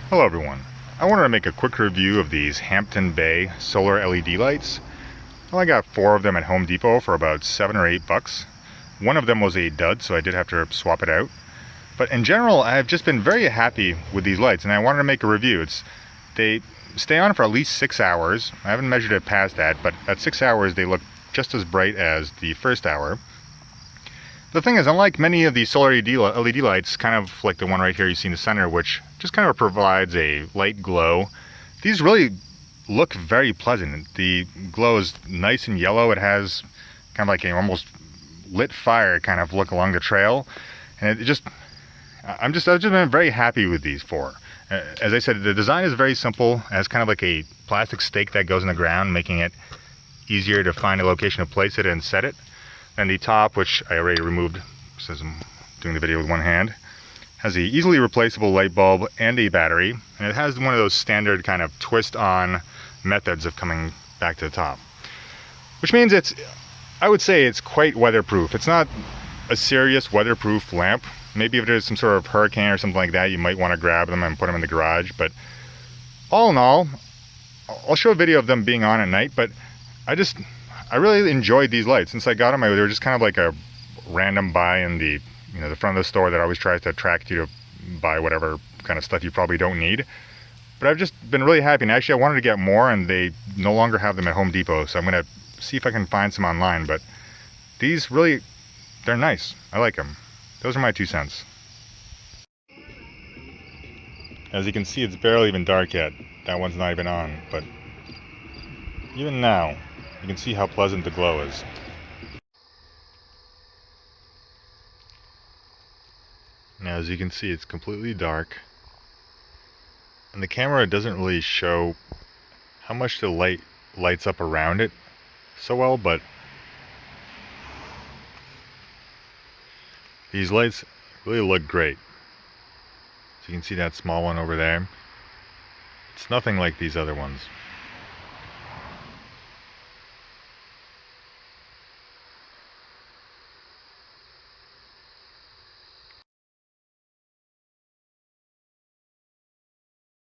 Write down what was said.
Hello everyone. I wanted to make a quick review of these Hampton Bay solar LED lights. Well, I got 4 of them at Home Depot for about $7 or $8. One of them was a dud, so I did have to swap it out. But in general, I've just been very happy with these lights, and I wanted to make a review. They stay on for at least 6 hours. I haven't measured it past that, but at 6 hours they look just as bright as the first hour. The thing is, unlike many of these solar LED lights, kind of like the one right here you see in the center, which just kind of provides a light glow, these really look very pleasant. The glow is nice and yellow. It has kind of like an almost lit fire kind of look along the trail, and I've just been very happy with these 4. As I said, the design is very simple. It has kind of like a plastic stake that goes in the ground, making it easier to find a location to place it and set it. And the top, which I already removed since I'm doing the video with one hand, has the easily replaceable light bulb and a battery, and it has one of those standard kind of twist-on methods of coming back to the top. Which means I would say it's quite weatherproof. It's not a serious weatherproof lamp. Maybe if there's some sort of hurricane or something like that, you might want to grab them and put them in the garage. But all in all, I'll show a video of them being on at night, but I really enjoyed these lights. Since I got them, they were just kind of like a random buy in the front of the store that always tries to attract you to buy whatever kind of stuff you probably don't need. But I've just been really happy, and actually I wanted to get more, and they no longer have them at Home Depot, so I'm gonna see if I can find some online. But these really, they're nice. I like them. Those are my 2 cents. As you can see, it's barely even dark yet. That one's not even on, but even now, you can see how pleasant the glow is. Now, as you can see, it's completely dark, and the camera doesn't really show how much the light lights up around it so well, but these lights really look great. So you can see that small one over there. It's nothing like these other ones.